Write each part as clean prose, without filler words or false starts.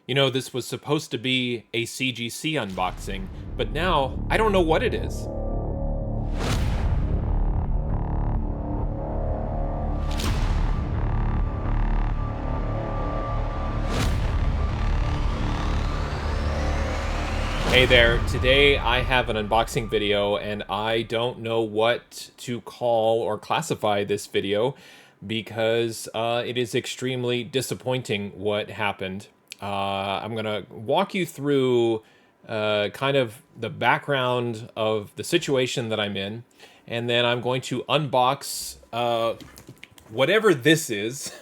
You know, this was supposed to be a CGC unboxing, but now I don't know what it is. Hey there, today I have an unboxing video and I don't know what to call or classify this video because it is extremely disappointing what happened. I'm gonna walk you through kind of the background of the situation that I'm in, and then I'm going to unbox whatever this is.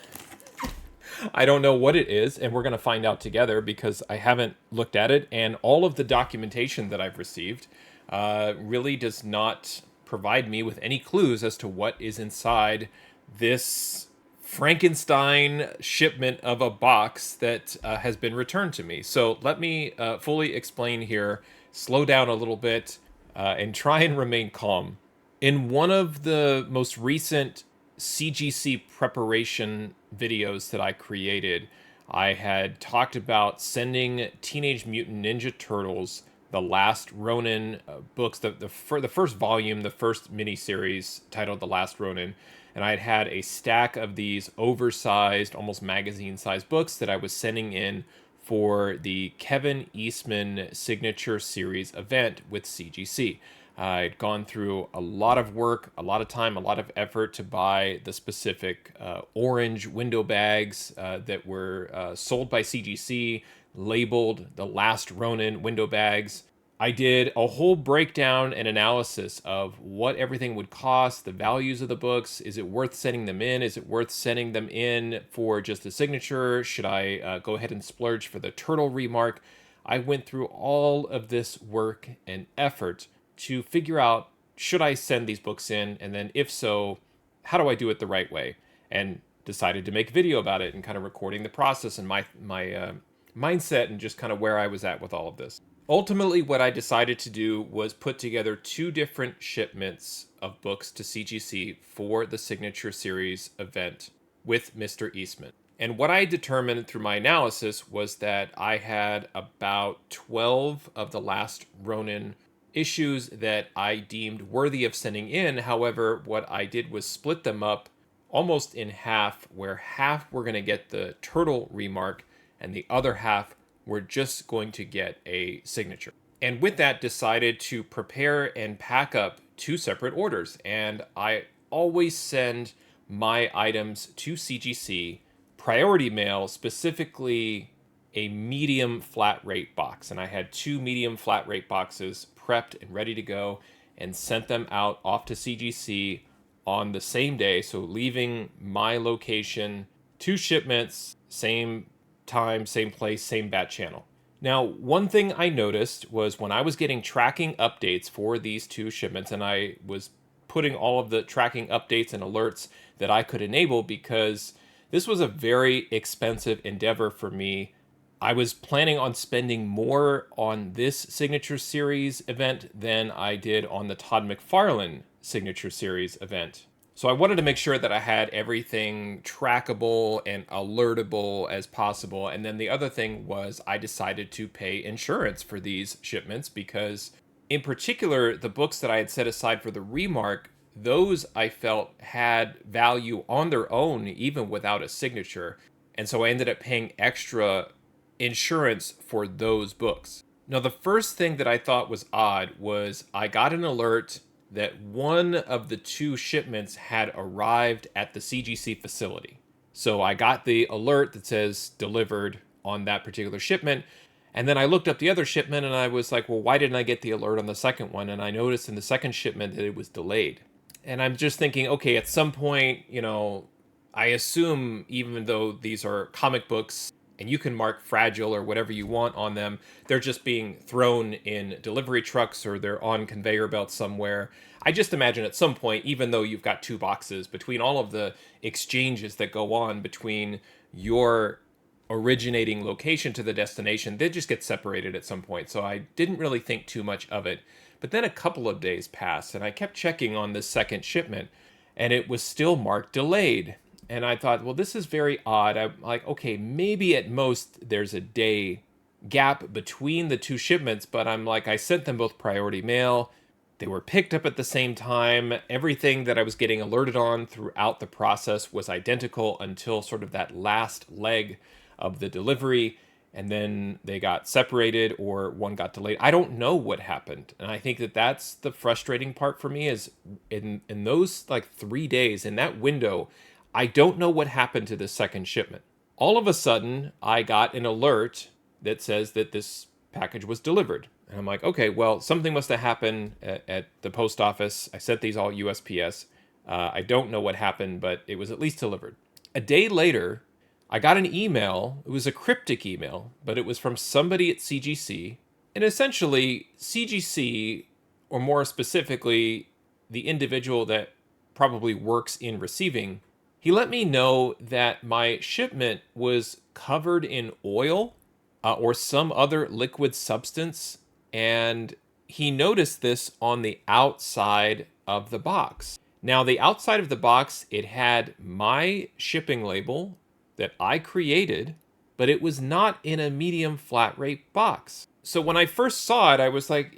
I don't know what it is, and we're going to find out together because I haven't looked at it, and all of the documentation that I've received really does not provide me with any clues as to what is inside this Frankenstein shipment of a box that has been returned to me. So let me fully explain here, slow down a little bit, and try and remain calm. In one of the most recent CGC preparation videos that I created, I had talked about sending Teenage Mutant Ninja Turtles, the Last Ronin books, the first volume, the first miniseries titled The Last Ronin, and I had a stack of these oversized, almost magazine-sized books that I was sending in for the Kevin Eastman Signature Series event with CGC. I'd gone through a lot of work, a lot of time, a lot of effort to buy the specific orange window bags that were sold by CGC, labeled the Last Ronin window bags. I did a whole breakdown and analysis of what everything would cost, the values of the books. Is it worth sending them in? Is it worth sending them in for just a signature? Should I go ahead and splurge for the turtle remark? I went through all of this work and effort to figure out, should I send these books in, and then if so, how do I do it the right way? And decided to make a video about it and kind of recording the process and my mindset and just kind of where I was at with all of this. Ultimately, what I decided to do was put together two different shipments of books to CGC for the Signature Series event with Mr. Eastman. And what I determined through my analysis was that I had about 12 of the Last Ronin issues that I deemed worthy of sending in. However, what I did was split them up almost in half, where half were going to get the turtle remark and the other half were just going to get a signature. And with that, decided to prepare and pack up two separate orders. And I always send my items to CGC priority mail, specifically a medium flat rate box. And I had two medium flat rate boxes prepped and ready to go and sent them out off to CGC on the same day. So leaving my location, two shipments, same time, same place, same bat channel. Now, one thing I noticed was when I was getting tracking updates for these two shipments, and I was putting all of the tracking updates and alerts that I could enable because this was a very expensive endeavor for me. I was planning on spending more on this Signature Series event than I did on the Todd McFarlane Signature Series event. So I wanted to make sure that I had everything trackable and alertable as possible. And then the other thing was I decided to pay insurance for these shipments because, in particular, the books that I had set aside for the remark, those I felt had value on their own, even without a signature. And so I ended up paying extra insurance for those books. Now, the first thing that I thought was odd was I got an alert that one of the two shipments had arrived at the CGC facility. So I got the alert that says delivered on that particular shipment. And then I looked up the other shipment and I was like, well, why didn't I get the alert on the second one? And I noticed in the second shipment that it was delayed. And I'm just thinking, okay, at some point, I assume even though these are comic books, and you can mark fragile or whatever you want on them, they're just being thrown in delivery trucks or they're on conveyor belts somewhere. I just imagine at some point, even though you've got two boxes, between all of the exchanges that go on between your originating location to the destination, they just get separated at some point. So I didn't really think too much of it. But then a couple of days passed and I kept checking on this second shipment and it was still marked delayed. And I thought, well, this is very odd. I'm like, okay, maybe at most there's a day gap between the two shipments, but I'm like, I sent them both priority mail. They were picked up at the same time. Everything that I was getting alerted on throughout the process was identical until sort of that last leg of the delivery. And then they got separated or one got delayed. I don't know what happened. And I think that that's the frustrating part for me is in those like 3 days in that window, I don't know what happened to the second shipment. All of a sudden, I got an alert that says that this package was delivered. And I'm like, okay, well, something must have happened at the post office. I sent these all USPS. I don't know what happened, but it was at least delivered. A day later, I got an email. It was a cryptic email, but it was from somebody at CGC. And essentially, CGC, or more specifically, the individual that probably works in receiving, he let me know that my shipment was covered in oil or some other liquid substance, and he noticed this on the outside of the box. Now, the outside of the box, it had my shipping label that I created, but it was not in a medium flat rate box. So when I first saw it, I was like,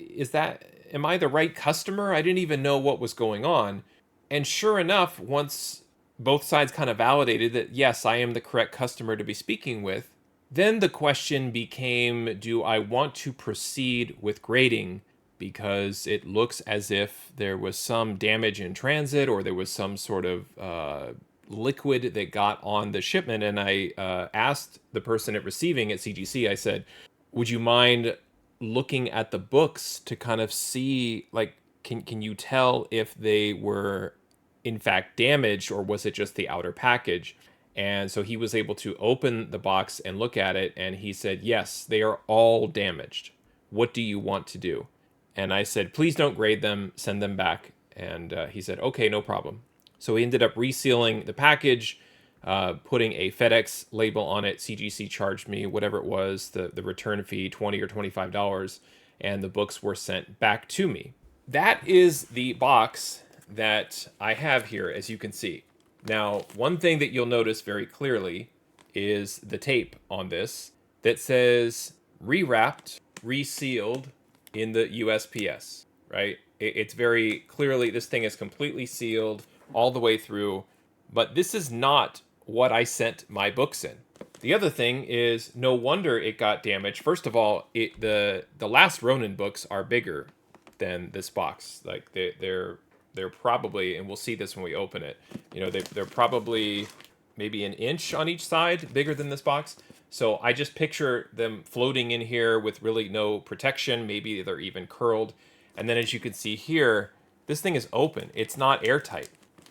am I the right customer? I didn't even know what was going on. And sure enough, once both sides kind of validated that, yes, I am the correct customer to be speaking with, then the question became, do I want to proceed with grading because it looks as if there was some damage in transit or there was some sort of liquid that got on the shipment. And I asked the person at receiving at CGC, I said, would you mind looking at the books to kind of see, like, can you tell if they were in fact damaged or was it just the outer package? And so he was able to open the box and look at it, and he said, yes, they are all damaged. What do you want to do? And I said, please don't grade them, send them back. And he said, okay, no problem. So he ended up resealing the package, putting a FedEx label on it. CGC charged me whatever it was, the return fee, $20 or $25, and the books were sent back to me. That is the box that I have here, as you can see. Now, one thing that you'll notice very clearly is the tape on this that says rewrapped, resealed in the USPS, right? It's very clearly, this thing is completely sealed all the way through, but this is not what I sent my books in. The other thing is, no wonder it got damaged. First of all, the last Ronin books are bigger than this box. Like they're probably, and we'll see this when we open it, you know, they're probably maybe an inch on each side bigger than this box. So I just picture them floating in here with really no protection. Maybe they're even curled. And then as you can see here, this thing is open. It's not airtight,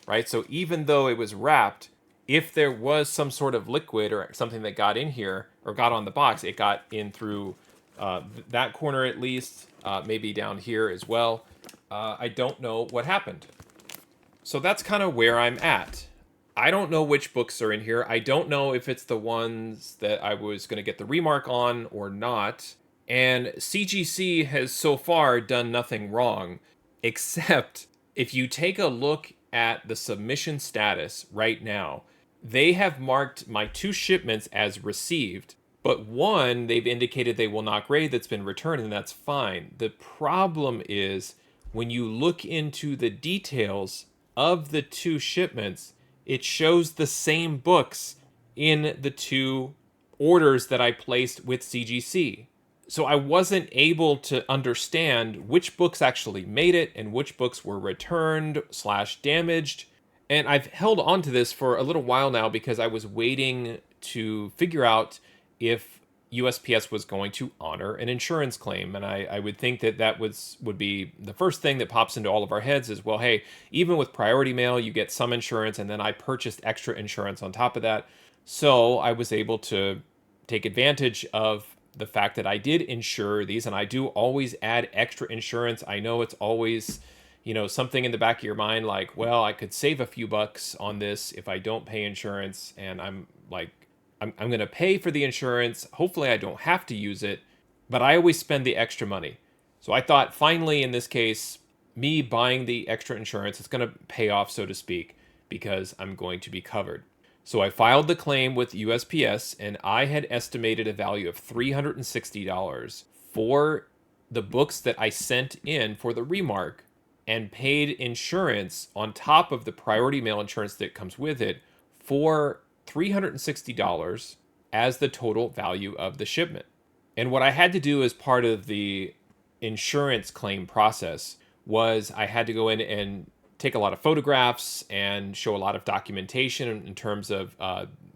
right? So even though it was wrapped, if there was some sort of liquid or something that got in here or got on the box, it got in through that corner at least, maybe down here as well. I don't know what happened. So that's kind of where I'm at. I don't know which books are in here. I don't know if it's the ones that I was going to get the remark on or not. And CGC has so far done nothing wrong, except if you take a look at the submission status right now, they have marked my 2 shipments as received, but one they've indicated they will not grade that's been returned, and that's fine. The problem is when you look into the details of the 2 shipments, it shows the same books in the 2 orders that I placed with CGC. So I wasn't able to understand which books actually made it and which books were returned / damaged. And I've held on to this for a little while now because I was waiting to figure out if USPS was going to honor an insurance claim. And I would think that would be the first thing that pops into all of our heads is, well, hey, even with priority mail, you get some insurance, and then I purchased extra insurance on top of that. So I was able to take advantage of the fact that I did insure these, and I do always add extra insurance. I know it's always, you know, something in the back of your mind like, well, I could save a few bucks on this if I don't pay insurance, and I'm like, I'm going to pay for the insurance. Hopefully I don't have to use it, but I always spend the extra money. So I thought finally in this case, me buying the extra insurance, it's going to pay off, so to speak, because I'm going to be covered. So I filed the claim with USPS, and I had estimated a value of $360 for the books that I sent in for the remark, and paid insurance on top of the priority mail insurance that comes with it for $360 as the total value of the shipment. And what I had to do as part of the insurance claim process was I had to go in and take a lot of photographs and show a lot of documentation in terms of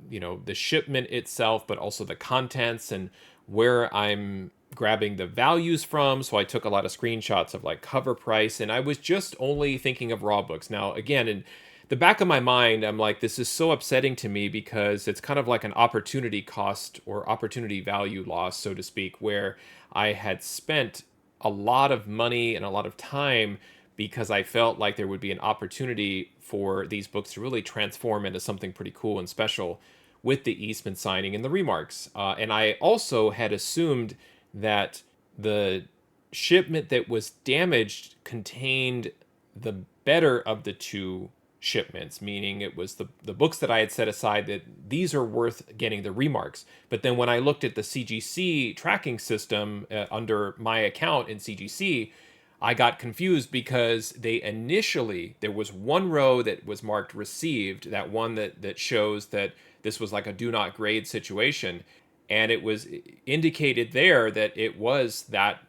the shipment itself, but also the contents and where I'm grabbing the values from. So I took a lot of screenshots of like cover price, and I was just only thinking of raw books. Now, again, in the back of my mind, I'm like, this is so upsetting to me because it's kind of like an opportunity cost or opportunity value loss, so to speak, where I had spent a lot of money and a lot of time because I felt like there would be an opportunity for these books to really transform into something pretty cool and special with the Eastman signing and the remarks. And I also had assumed that the shipment that was damaged contained the better of the two shipments, meaning it was the books that I had set aside that these are worth getting the remarks. But then when I looked at the CGC tracking system under my account in CGC, I got confused because there was one row that was marked received, that one that shows that this was like a do not grade situation. And it was indicated there that it was that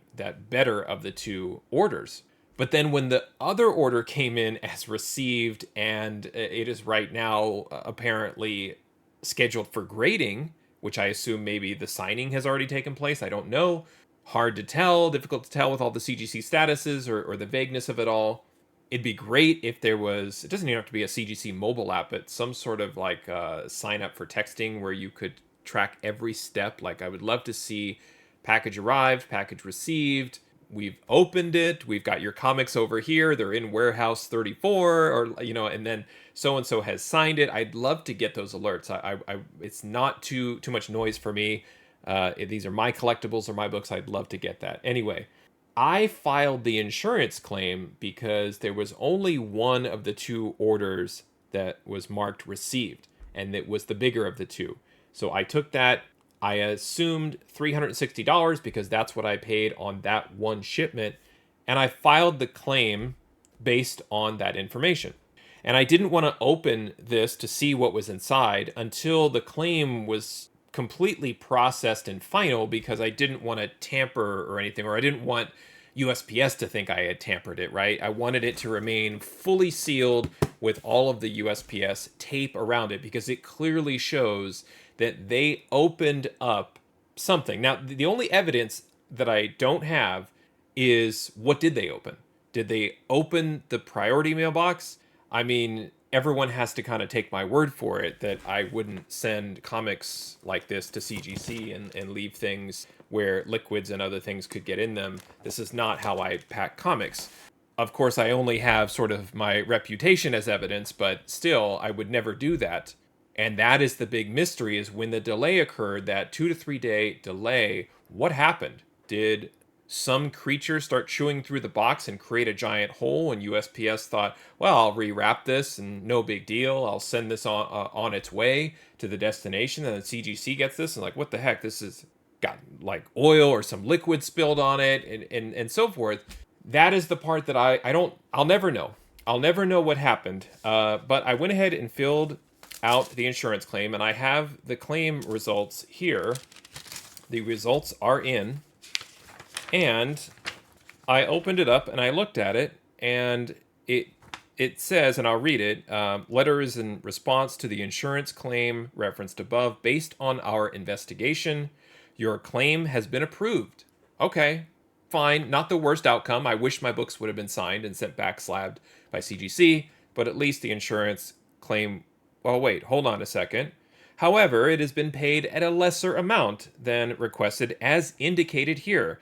better of the two orders. But then when the other order came in as received, and it is right now apparently scheduled for grading, which I assume maybe the signing has already taken place. I don't know. Hard to tell, difficult to tell with all the CGC statuses or the vagueness of it all. It'd be great if there was, it doesn't even have to be a CGC mobile app, but some sort of like sign up for texting where you could track every step. Like I would love to see package arrived, package received, we've opened it, we've got your comics over here, they're in warehouse 34, or and then so and so has signed it. I'd love to get those alerts. I it's not too much noise for me. These are my collectibles or my books. I'd love to get that. Anyway, I filed the insurance claim because there was only one of the two orders that was marked received, and it was the bigger of the two. So I took that. I assumed $360 because that's what I paid on that one shipment, and I filed the claim based on that information. And I didn't want to open this to see what was inside until the claim was completely processed and final, because I didn't want to tamper or anything, or I didn't want USPS to think I had tampered it, right? I wanted it to remain fully sealed with all of the USPS tape around it, because it clearly shows that they opened up something. Now, the only evidence that I don't have is, what did they open? Did they open the priority mailbox? I mean, everyone has to kind of take my word for it that I wouldn't send comics like this to CGC and leave things where liquids and other things could get in them. This is not how I pack comics. Of course, I only have sort of my reputation as evidence, but still, I would never do that. And that is the big mystery, is when the delay occurred, that 2 to 3 day delay, what happened? Did some creature start chewing through the box and create a giant hole, and USPS thought, well, I'll rewrap this and no big deal, I'll send this on its way to the destination, and then CGC gets this and like, what the heck, this has got like oil or some liquid spilled on it, and so forth. That is the part that I'll never know. I'll never know what happened. But I went ahead and filled out the insurance claim, and I have the claim results here. The results are in, and I opened it up and I looked at it, and it says, and I'll read it, letter is in response to the insurance claim referenced above. Based on our investigation, your claim has been approved. Okay, fine, not the worst outcome. I wish my books would have been signed and sent back slabbed by CGC, but at least the insurance claim, oh wait, hold on a second. However, it has been paid at a lesser amount than requested as indicated here.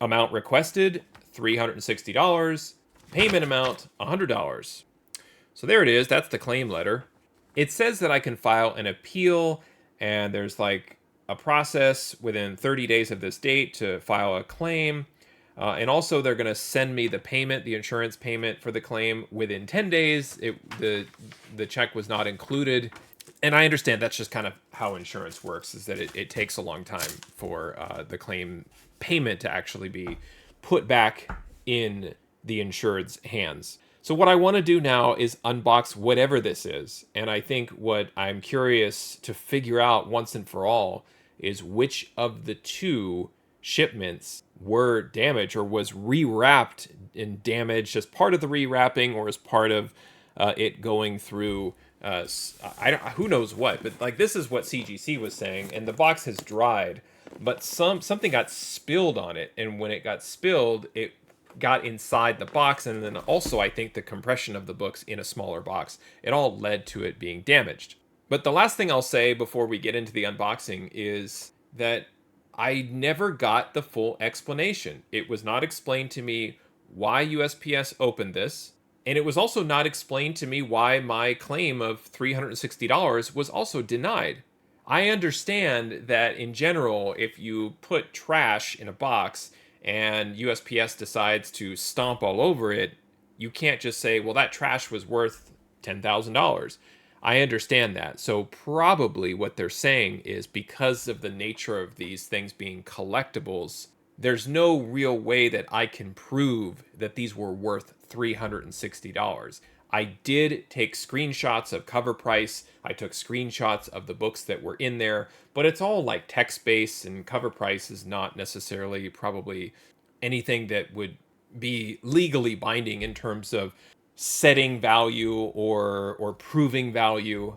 Amount requested, $360. Payment amount, $100. So there it is. That's the claim letter. It says that I can file an appeal, and there's like a process within 30 days of this date to file a claim. And also they're going to send me the payment, the insurance payment for the claim within 10 days. The check was not included And I understand that's just kind of how insurance works, is that it takes a long time for the claim payment to actually be put back in the insured's hands. So what I want to do now is unbox whatever this is. And I think what I'm curious to figure out once and for all is which of the two shipments were damaged or was rewrapped and damaged as part of the rewrapping or as part of it going through who knows what, but like this is what CGC was saying, and the box has dried, but something got spilled on it, and when it got spilled, it got inside the box, and then also I think the compression of the books in a smaller box, it all led to it being damaged. But the last thing I'll say before we get into the unboxing is that I never got the full explanation. It was not explained to me why USPS opened this. And it was also not explained to me why my claim of $360 was also denied. I understand that in general, if you put trash in a box and USPS decides to stomp all over it, you can't just say, well, that trash was worth $10,000. I understand that. So probably what they're saying is because of the nature of these things being collectibles, there's no real way that I can prove that these were worth $360. I did take screenshots of cover price. I took screenshots of the books that were in there, but it's all like text-based, and cover price is not necessarily probably anything that would be legally binding in terms of setting value or proving value.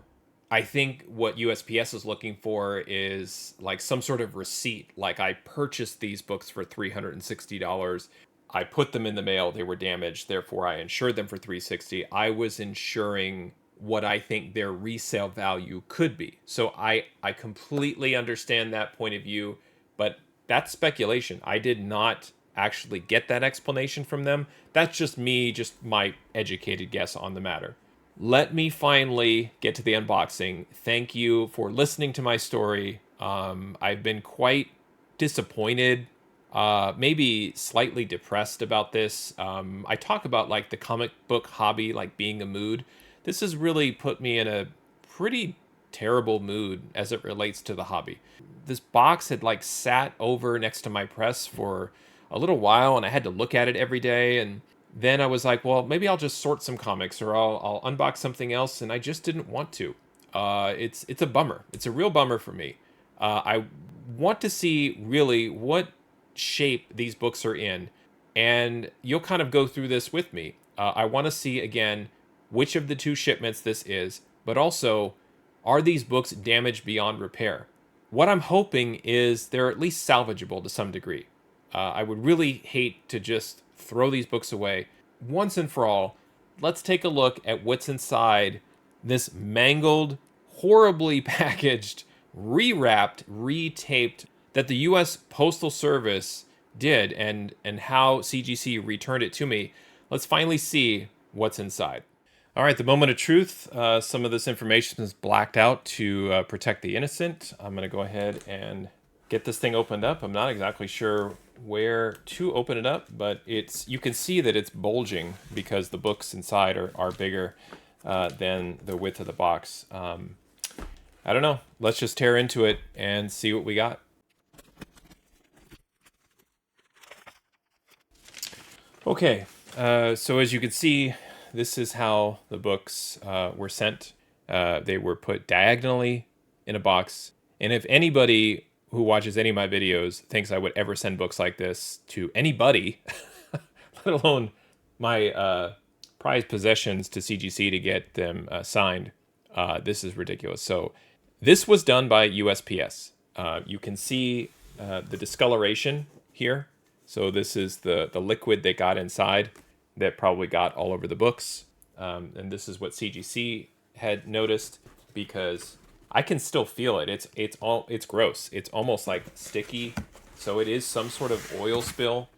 I think what USPS is looking for is like some sort of receipt. Like, I purchased these books for $360. I put them in the mail. They were damaged. Therefore, I insured them for $360. I was insuring what I think their resale value could be. So I completely understand that point of view, but that's speculation. I did not actually get that explanation from them. That's just me, just my educated guess on the matter. Let me finally get to the unboxing. Thank you for listening to my story. I've been quite disappointed, maybe slightly depressed about this. I talk about like the comic book hobby, like being a mood. This has really put me in a pretty terrible mood as it relates to the hobby. This box had like sat over next to my press for a little while, and I had to look at it every day. And then I was like, well, maybe I'll just sort some comics, or I'll unbox something else, and I just didn't want to. It's a bummer. It's a real bummer for me. I want to see really what shape these books are in, and you'll kind of go through this with me. I want to see again which of the two shipments this is, but also, are these books damaged beyond repair? What I'm hoping is they're at least salvageable to some degree. I would really hate to just throw these books away. Once and for all, let's take a look at what's inside this mangled, horribly packaged, rewrapped, retaped that the U.S. Postal Service did, and how CGC returned it to me. Let's finally see what's inside. All right, the moment of truth. Some of this information is blacked out to protect the innocent. I'm going to go ahead and get this thing opened up. I'm not exactly sure where to open it up, but you can see that it's bulging because the books inside are bigger than the width of the box. I don't know. Let's just tear into it and see what we got. Okay, so as you can see, this is how the books were sent. They were put diagonally in a box. And if anybody who watches any of my videos thinks I would ever send books like this to anybody, let alone my prized possessions, to CGC to get them signed, this is ridiculous. So this was done by USPS. You can see the discoloration here. So this is the liquid that got inside that probably got all over the books. And this is what CGC had noticed, because I can still feel it. It's gross. It's almost like sticky. So it is some sort of oil spill.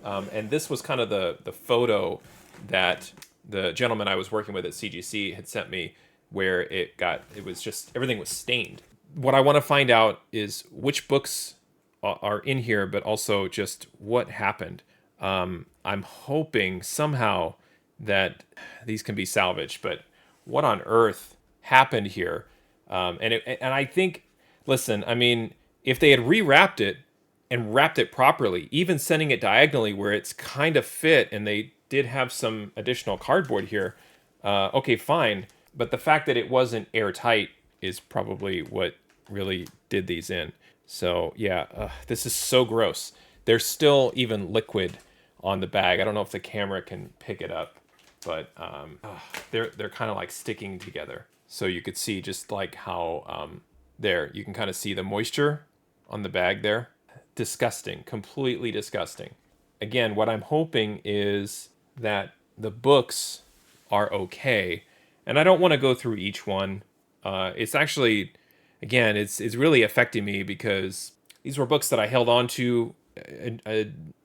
And this was kind of the photo that the gentleman I was working with at CGC had sent me, where it was just, everything was stained. What I want to find out is which books are in here, but also just what happened. I'm hoping somehow that these can be salvaged, but what on earth happened here? And I think, listen, I mean, if they had rewrapped it and wrapped it properly, even sending it diagonally where it's kind of fit, and they did have some additional cardboard here, okay, fine. But the fact that it wasn't airtight is probably what really did these in. So yeah, this is so gross. There's still even liquid on the bag. I don't know if the camera can pick it up, but they're kind of like sticking together. So you could see just like how there, you can kind of see the moisture on the bag there. Disgusting, completely disgusting. Again, what I'm hoping is that the books are okay. And I don't want to go through each one. It's actually, again, it's really affecting me because these were books that I held on to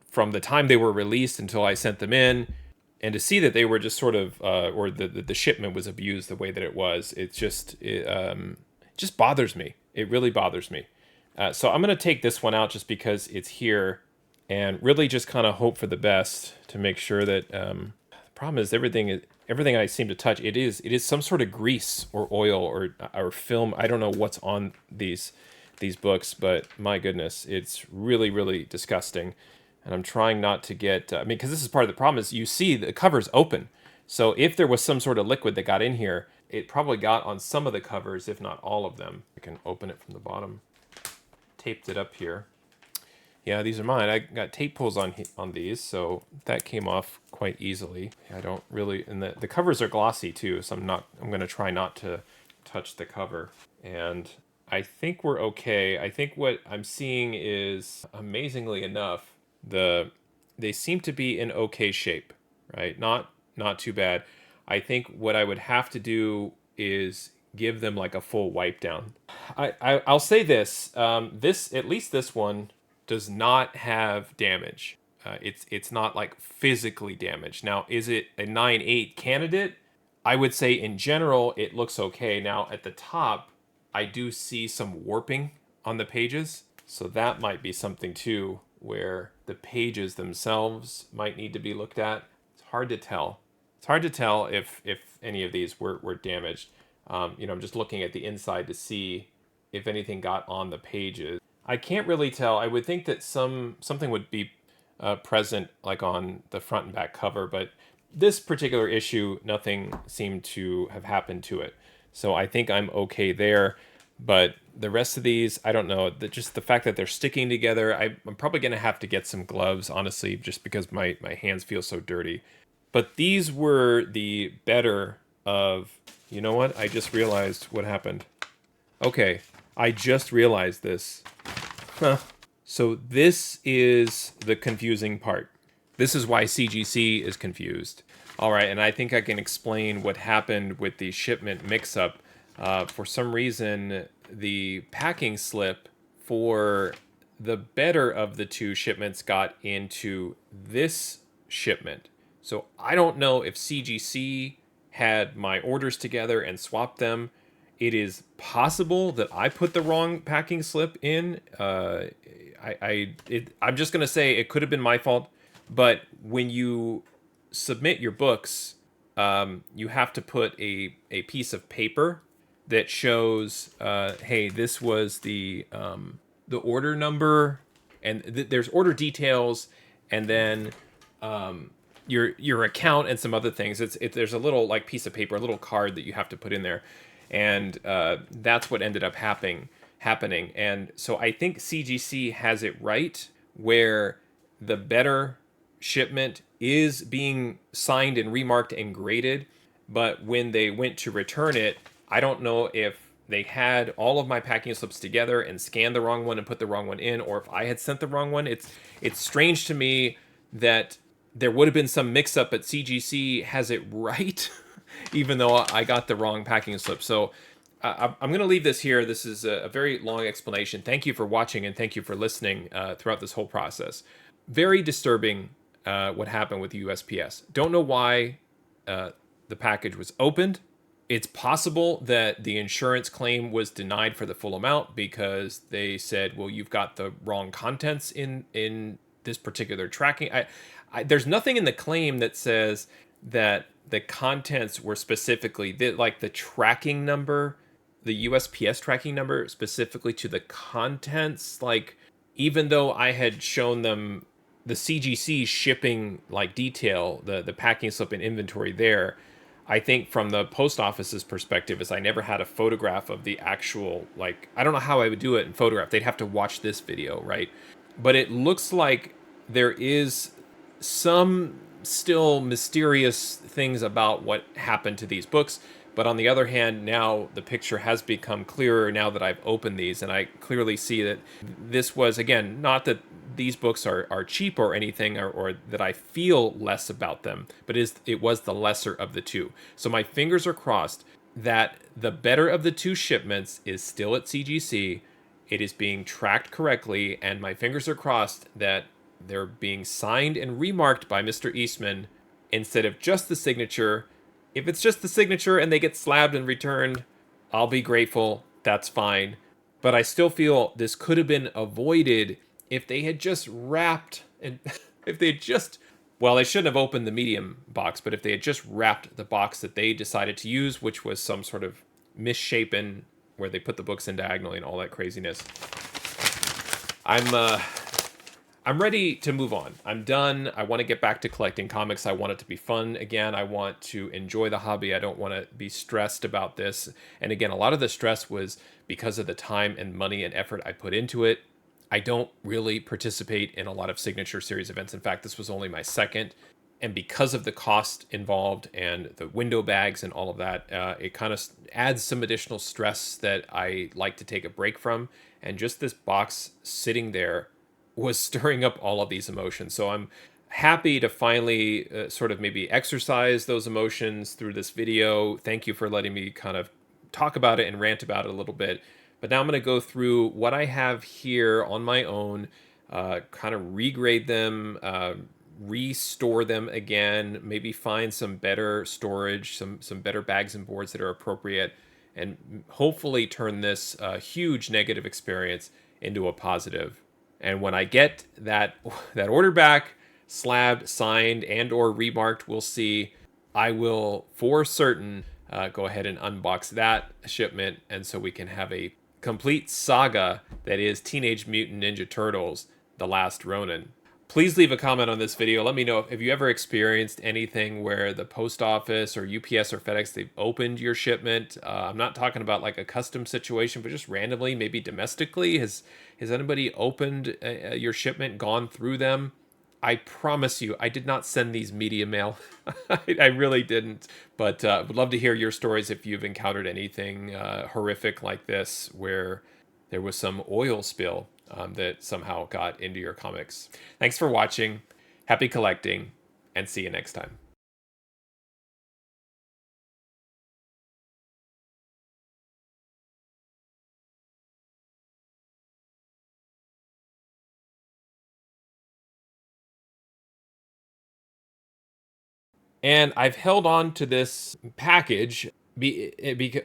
from the time they were released until I sent them in. And to see that they were just sort of, or the shipment was abused the way that it was, it just bothers me. It really bothers me. So I'm going to take this one out just because it's here, and really just kind of hope for the best to make sure that. The problem is everything I seem to touch, it is some sort of grease or oil or film. I don't know what's on these books, but my goodness, it's really, really disgusting. And I'm trying not to get, I mean, because this is part of the problem is you see the cover's open. So if there was some sort of liquid that got in here, it probably got on some of the covers, if not all of them. I can open it from the bottom. Taped it up here. Yeah, these are mine. I got tape pulls on these, so that came off quite easily. I don't really, and the covers are glossy too, so I'm going to try not to touch the cover. And I think we're okay. I think what I'm seeing is, amazingly enough, they seem to be in okay shape, right? Not too bad. I think what I would have to do is give them like a full wipe down. I'll say this, at least this one does not have damage. It's not like physically damaged. Now, is it a 9/8 candidate? I would say in general it looks okay. Now at the top, I do see some warping on the pages, so that might be something too, where the pages themselves might need to be looked at. It's hard to tell. It's hard to tell if any of these were damaged. I'm just looking at the inside to see if anything got on the pages. I can't really tell. I would think that something would be present like on the front and back cover, but this particular issue, nothing seemed to have happened to it. So I think I'm okay there. But the rest of these, I don't know. Just the fact that they're sticking together, I'm probably going to have to get some gloves, honestly, just because my hands feel so dirty. But these were the better of, you know what? I just realized what happened. Okay, I just realized this. Huh. So this is the confusing part. This is why CGC is confused. All right, and I think I can explain what happened with the shipment mix-up. For some reason, the packing slip for the better of the two shipments got into this shipment. So I don't know if CGC had my orders together and swapped them. It is possible that I put the wrong packing slip in. I'm just going to say it could have been my fault. But when you submit your books, you have to put a piece of paper that shows, hey, this was the order number, and there's order details, and then your account and some other things. There's a little like piece of paper, a little card that you have to put in there, and that's what ended up happening. And so I think CGC has it right where the better shipment is being signed and remarked and graded, but when they went to return it, I don't know if they had all of my packing slips together and scanned the wrong one and put the wrong one in, or if I had sent the wrong one. It's strange to me that there would have been some mix-up, but CGC has it right, even though I got the wrong packing slip. So I'm going to leave this here. This is a very long explanation. Thank you for watching, and thank you for listening throughout this whole process. Very disturbing what happened with the USPS. Don't know why the package was opened. It's possible that the insurance claim was denied for the full amount because they said, well, you've got the wrong contents in this particular tracking. There's nothing in the claim that says that the contents were specifically, like the tracking number the USPS tracking number specifically to the contents. Like, even though I had shown them the CGC shipping like detail, the packing slip and inventory there, I think from the post office's perspective is I never had a photograph of the actual, like, I don't know how I would do it in photograph. They'd have to watch this video, right? But it looks like there is some still mysterious things about what happened to these books. But on the other hand, now the picture has become clearer now that I've opened these, and I clearly see that this was, again, not that these books are cheap or anything, or that I feel less about them, but it was the lesser of the two. So my fingers are crossed that the better of the two shipments is still at CGC. It is being tracked correctly, and my fingers are crossed that they're being signed and remarked by Mr. Eastman instead of just the signature. If it's just the signature and they get slabbed and returned, I'll be grateful. That's fine. But I still feel this could have been avoided if they had just wrapped and if they had just, well, they shouldn't have opened the medium box, but if they had just wrapped the box that they decided to use, which was some sort of misshapen where they put the books in diagonally and all that craziness. I'm ready to move on. I'm done. I want to get back to collecting comics. I want it to be fun again. I want to enjoy the hobby. I don't want to be stressed about this. And again, a lot of the stress was because of the time and money and effort I put into it. I don't really participate in a lot of signature series events. In fact, this was only my second. And because of the cost involved and the window bags and all of that, it kind of adds some additional stress that I like to take a break from. And just this box sitting there was stirring up all of these emotions. So I'm happy to finally sort of maybe exercise those emotions through this video. Thank you for letting me kind of talk about it and rant about it a little bit. But now I'm going to go through what I have here on my own, kind of regrade them, restore them again, maybe find some better storage, some better bags and boards that are appropriate, and hopefully turn this huge negative experience into a positive. And when I get that order back, slabbed, signed, and or remarked, we'll see. I will for certain go ahead and unbox that shipment, and so we can have a complete saga that is Teenage Mutant Ninja Turtles: The Last Ronin. Please leave a comment on this video. Let me know if you ever experienced anything where the post office or UPS or FedEx, they've opened your shipment. I'm not talking about like a custom situation, but just randomly, maybe domestically. Has anybody opened your shipment, gone through them? I promise you, I did not send these media mail. I really didn't. But would love to hear your stories if you've encountered anything horrific like this where there was some oil spill that somehow got into your comics. Thanks for watching. Happy collecting, and see you next time. And I've held on to this package because